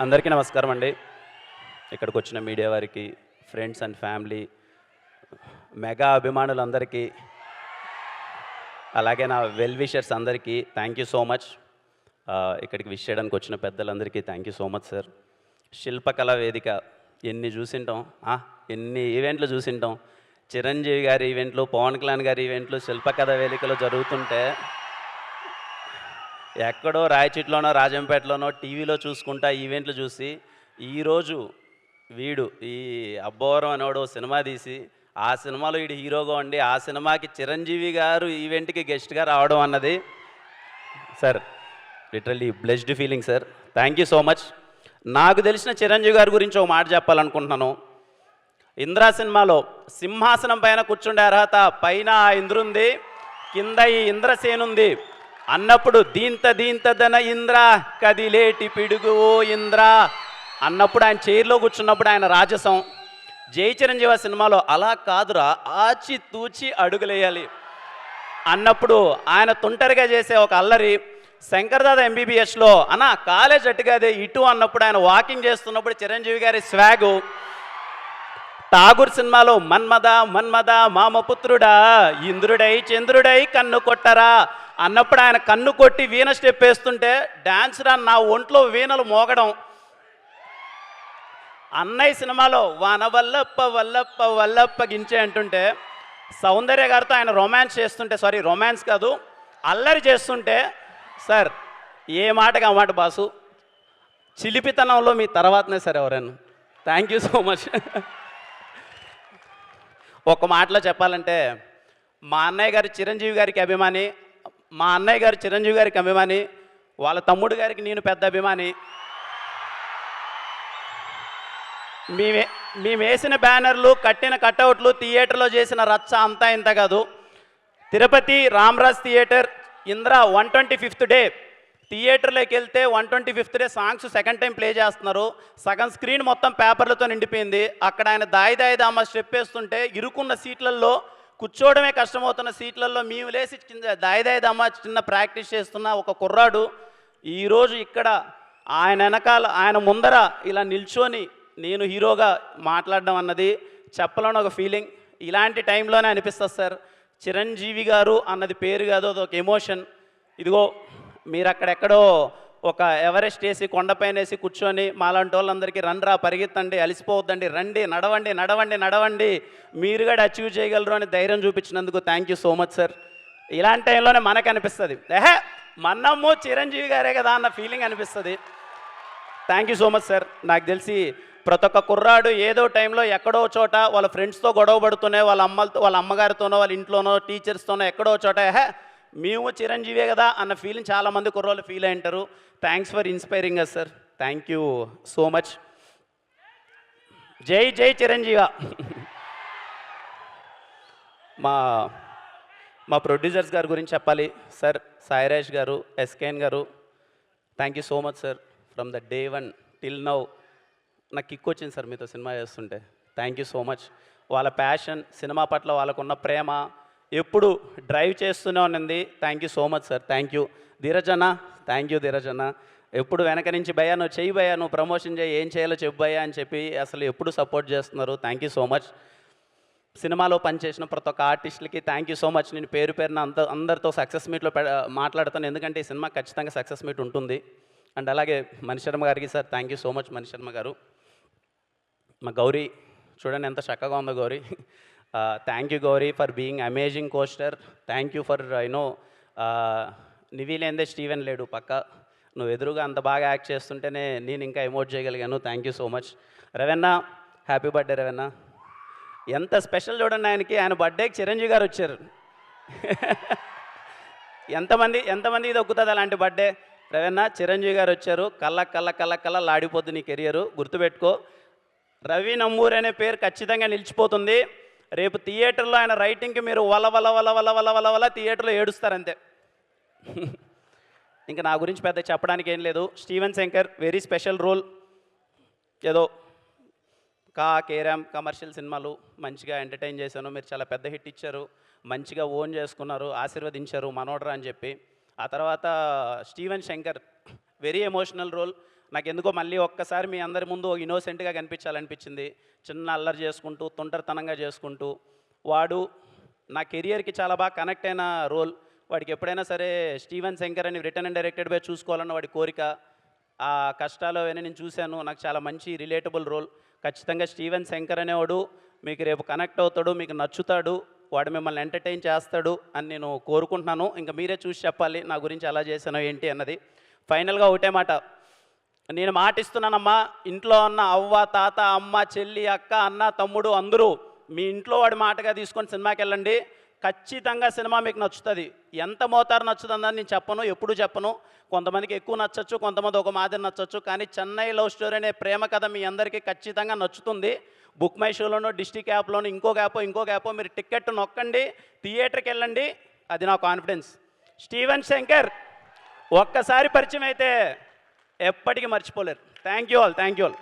అందరికీ నమస్కారం అండి. ఇక్కడికి వచ్చిన మీడియా వారికి, ఫ్రెండ్స్ అండ్ ఫ్యామిలీ, మెగా అభిమానులందరికీ, అలాగే నా వెల్ విషర్స్ అందరికీ థ్యాంక్ యూ సో మచ్. ఇక్కడికి విష్ చేయడానికి వచ్చిన పెద్దలందరికీ thank you so much sir. Shilpakala Vedika ఎన్ని చూసింటాం, ఎన్ని ఈవెంట్లు చూసింటాం. చిరంజీవి గారి ఈవెంట్లు, పవన్ కళ్యాణ్ గారి ఈవెంట్లు శిల్పకళా వేదికలో జరుగుతుంటే ఎక్కడో రాయచిట్లోనో రాజంపేటలోనో టీవీలో చూసుకుంటా ఈవెంట్లు చూసి, ఈరోజు వీడు ఈ అబ్బోరం అనేవాడు సినిమా తీసి ఆ సినిమాలో వీడు హీరోగా ఉండి ఆ సినిమాకి చిరంజీవి గారు ఈవెంట్కి గెస్ట్గా రావడం అన్నది sir literally blessed feeling sir. Thank you so much. నాకు తెలిసిన చిరంజీవి గారి గురించి ఒక మాట చెప్పాలనుకుంటున్నాను. ఇంద్రా సినిమాలో సింహాసనం పైన కూర్చుండే అర్హత పైన ఇంద్రుంది, కింద ఈ ఇంద్రసేనుంది అన్నప్పుడు దీంతదన ఇంద్ర కదిలేటి పిడుగు ఓ ఇంద్ర అన్నప్పుడు ఆయన చైర్లో కూర్చున్నప్పుడు ఆయన రాజసం. జై చిరంజీవి సినిమాలో అలా కాదురా ఆచి తూచి అడుగులేయాలి అన్నప్పుడు ఆయన తుంటరిగా చేసే ఒక అల్లరి. శంకర్దాద ఎంబీబీఎస్లో కాలేజ్ అట్టుగాదే ఇటు అన్నప్పుడు ఆయన వాకింగ్ చేస్తున్నప్పుడు చిరంజీవి గారి స్వాగు. ఠాగూర్ సినిమాలో మన్మద మన్మద మామపుత్రుడా ఇంద్రుడై చంద్రుడై కన్ను కొట్టరా అన్నప్పుడు ఆయన కన్ను కొట్టి వీణ స్టెప్ వేస్తుంటే డాన్స్ రా నా ఒంట్లో వీణలు మోగడం. అన్నయ్య సినిమాలో వాన వల్లప్ప వల్లప్ప వల్లప్ప గించే అంటుంటే సౌందర్య గారితో ఆయన రొమాన్స్ కాదు అల్లరి చేస్తుంటే సార్ ఏ మాటకి ఆ మాట బాసు. చిలిపితనంలో మీ తర్వాతనే సార్ ఎవరైనా. Thank you so much. ఒక మాటలో చెప్పాలంటే మా అన్నయ్య గారు చిరంజీవి గారికి అభిమాని, వాళ్ళ తమ్ముడు గారికి నేను పెద్ద అభిమాని. మేము వేసిన బ్యానర్లు, కట్టిన కటౌట్లు, థియేటర్లో చేసిన రచ్చ అంతా ఇంత కాదు. Tirupati Ramaraj theatre Indra 125th day థియేటర్లోకి వెళ్తే 125th day songs second time play చేస్తున్నారు. సగం స్క్రీన్ మొత్తం పేపర్లతో నిండిపోయింది. అక్కడ ఆయన దాయి దామ స్టెప్ వేస్తుంటే ఇరుకున్న సీట్లలో కూర్చోవడమే కష్టమవుతున్న సీట్లలో మేము లేసి దాయి దామ చిన్న ప్రాక్టీస్ చేస్తున్న ఒక కుర్రాడు ఈరోజు ఇక్కడ ఆయన వెనకాల ఆయన ముందర ఇలా నిల్చొని నేను హీరోగా మాట్లాడడం అన్నది చెప్పలేని ఒక ఫీలింగ్. ఇలాంటి టైంలోనే అనిపిస్తుంది సార్ చిరంజీవి గారు అన్నది పేరు కాదు, అదొక ఎమోషన్. ఇదిగో మీరు అక్కడెక్కడో ఒక ఎవరెస్ట్ వేసి కొండపైన వేసి కూర్చొని మాలాంటి వాళ్ళందరికీ రండ్రా పరిగెత్తండి అలసిపోవద్దండి రండి నడవండి మీరు కూడా అచీవ్ చేయగలరు అని ధైర్యం చూపించినందుకు thank you so much sir. ఇలాంటి టైంలోనే మనకు అనిపిస్తుంది మన్నమ్ము చిరంజీవి గారే కదా అన్న ఫీలింగ్ అనిపిస్తుంది. Thank you so much sir. నాకు తెలిసి ప్రతి ఒక్క కుర్రాడు ఏదో టైంలో ఎక్కడో చోట వాళ్ళ ఫ్రెండ్స్తో గొడవ పడుతూనే వాళ్ళ అమ్మగారితోనో వాళ్ళ ఇంట్లోనో టీచర్స్తోనో ఎక్కడో చోట మేము చిరంజీవే కదా అన్న ఫీలింగ్ చాలామంది కుర్రోళ్ళు ఫీల్ అయి ఉంటారు. Thanks for inspiring us sir. Thank you so much. జై జై చిరంజీవ. మా ప్రొడ్యూసర్స్ గారి గురించి చెప్పాలి సార్. సాయిరాజ్ గారు, ఎస్కేఎన్ గారు, thank you so much sir. From the day 1 till now నాకు కిక్ వచ్చింది సార్ మీతో సినిమా చేస్తుంటే. Thank you so much. వాళ్ళ ప్యాషన్, సినిమా పట్ల వాళ్ళకున్న ప్రేమ ఎప్పుడు డ్రైవ్ చేస్తూనే ఉన్నది. Thank you so much sir. Thank you Dheeraj అన్న. థ్యాంక్ యూ ధీరజ్ అన్న. ఎప్పుడు వెనక నుంచి భయ్యా నువ్వు చెయ్యి భయ్యా, నువ్వు ప్రమోషన్ చేయి, ఏం చేయాలో చెప్పు భయ్యా అని చెప్పి అసలు ఎప్పుడు సపోర్ట్ చేస్తున్నారు. Thank you so much. సినిమాలో పనిచేసిన ప్రతి ఒక్క ఆర్టిస్టులకి థ్యాంక్ యూ సో మచ్. నేను పేరు పేరున అందరితో సక్సెస్ మీట్లో మాట్లాడతాను, ఎందుకంటే ఈ సినిమా ఖచ్చితంగా సక్సెస్ మీట్ ఉంటుంది. అండ్ అలాగే మణిశర్మ గారికి sir thank you so much. Manisharma గారు, మా గౌరీ చూడండి ఎంత చక్కగా ఉందో Gowri. Thank you Gowri for being amazing costar. Thank you for నివిలేందే స్టీవెన్ లేడు పక్క, నువ్వు ఎదురుగా అంత బాగా యాక్ట్ చేస్తుంటేనే నేను ఇంకా ఎమోట్ చేయగలిగాను. Thank you so much. Ravanna, happy birthday Ravanna. ఎంత స్పెషల్ చూడండి ఆయనకి, ఆయన బర్త్డేకి చిరంజీవి గారు వచ్చారు. ఎంతమంది ఇది ఒక్కుతుంది అలాంటి బర్త్డే. రవెన్న, చిరంజీవి గారు వచ్చారు. కళ్ళ లాడిపోద్దు నీ కెరియరు, గుర్తుపెట్టుకో. రవి నంబూరి అనే పేరు ఖచ్చితంగా నిలిచిపోతుంది. రేపు థియేటర్లో ఆయన రైటింగ్కి మీరు వల థియేటర్లో ఏడుస్తారంతే. ఇంకా నా గురించి పెద్ద చెప్పడానికి ఏం లేదు. Steven Shankar very special role. ఏదో కేరామ్ కమర్షియల్ సినిమాలు మంచిగా ఎంటర్టైన్ చేశాను, మీరు చాలా పెద్ద హిట్ ఇచ్చారు, మంచిగా ఓన్ చేసుకున్నారు, ఆశీర్వదించారు మనోడ్రా అని చెప్పి. ఆ తర్వాత Steven Shankar very emotional role. నాకు ఎందుకో మళ్ళీ ఒక్కసారి మీ అందరి ముందు ఇన్నోసెంట్గా కనిపించాలనిపించింది. చిన్న అల్లరి చేసుకుంటూ తొంటరితనంగా చేసుకుంటూ వాడు నా కెరియర్కి చాలా బాగా కనెక్ట్ అయిన రోల్. వాడికి ఎప్పుడైనా సరే స్టీవెన్ శంకర్ అని రిటర్న్ అండ్ డైరెక్టెడ్ బై చూసుకోవాలన్న వాడి కోరిక, ఆ కష్టాలు అవన్నీ నేను చూశాను. నాకు చాలా మంచి రిలేటబుల్ రోల్. ఖచ్చితంగా స్టీవెన్ శంకర్ అనేవాడు మీకు రేపు కనెక్ట్ అవుతాడు, మీకు నచ్చుతాడు, వాడు మిమ్మల్ని ఎంటర్టైన్ చేస్తాడు అని నేను కోరుకుంటున్నాను. ఇంకా మీరే చూసి చెప్పాలి నా గురించి ఎలా చేశానో ఏంటి అన్నది. ఫైనల్గా ఒకటే మాట, నేను మాట ఇస్తున్నానమ్మా, ఇంట్లో ఉన్న అవ్వ, తాత, అమ్మ, చెల్లి, అక్క, అన్న, తమ్ముడు అందరూ మీ ఇంట్లో వాడి మాటగా తీసుకొని సినిమాకి వెళ్ళండి. ఖచ్చితంగా సినిమా మీకు నచ్చుతుంది. ఎంత మోతారు నచ్చుతుందని నేను చెప్పను, ఎప్పుడు చెప్పను. కొంతమందికి ఎక్కువ నచ్చచ్చు, కొంతమంది ఒక మాదిరి నచ్చచ్చు. కానీ చెన్నై లవ్ స్టోరీ అనే ప్రేమ కథ మీ అందరికీ ఖచ్చితంగా నచ్చుతుంది. బుక్ మై షోలోనో, డిస్ట్రిక్ట్ యాప్లోనో, ఇంకో యాపో మీరు టికెట్ నొక్కండి, థియేటర్కి వెళ్ళండి. అది నా కాన్ఫిడెన్స్. స్టీవెన్ శంకర్ ఒక్కసారి పరిచయం అయితే ఎప్పటికీ మర్చిపోలేరు. Thank you all.